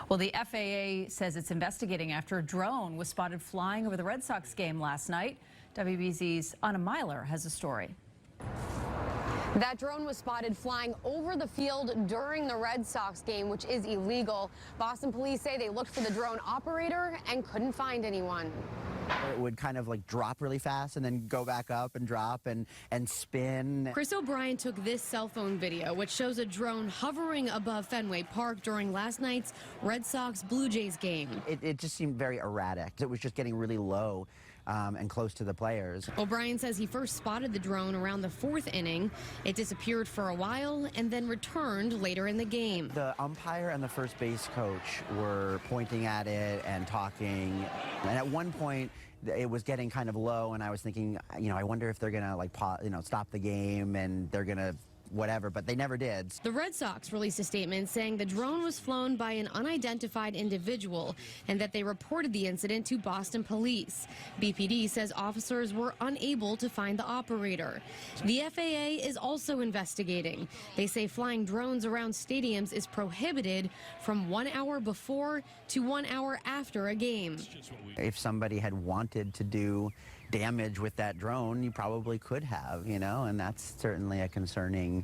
Well, the FAA says it's investigating after a drone was spotted flying over the Red Sox game last night. WBZ's Anna Myler has a story. That drone was spotted flying over the field during the Red Sox game, which is illegal. Boston police say they looked for the drone operator and couldn't find anyone. It would kind of like drop really fast and then go back up and drop and spin. Chris O'Brien took this cell phone video, which shows a drone hovering above Fenway Park during last night's Red Sox-Blue Jays game. It just seemed very erratic. It was just getting really low and close to the players. O'Brien says he first spotted the drone around the 4th inning. It disappeared for a while and then returned later in the game. The umpire and the first base coach were pointing at it and talking. And at one point, it was getting kind of low, and I was thinking, I wonder if they're gonna like, stop the game and they're gonna whatever, but they never did. The Red Sox released a statement saying the drone was flown by an unidentified individual and that they reported the incident to Boston police. BPD says officers were unable to find the operator. The FAA is also investigating. They say flying drones around stadiums is prohibited from 1 hour before to 1 hour after a game. If somebody had wanted to do damage with that drone, you probably could have, and that's certainly a concerning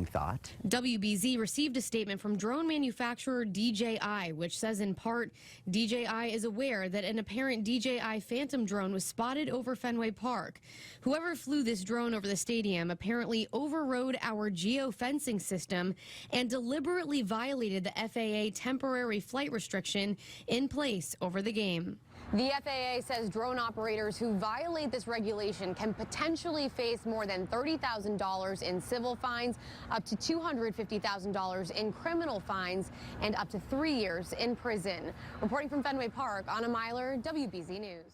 thought. WBZ received a statement from drone manufacturer DJI, which says in part, DJI is aware that an apparent DJI Phantom drone was spotted over Fenway Park. Whoever flew this drone over the stadium apparently overrode our geofencing system and deliberately violated the FAA temporary flight restriction in place over the game. The FAA says drone operators who violate this regulation can potentially face more than $30,000 in civil fines, up to $250,000 in criminal fines, and up to 3 years in prison. Reporting from Fenway Park, Anna Myler, WBZ News.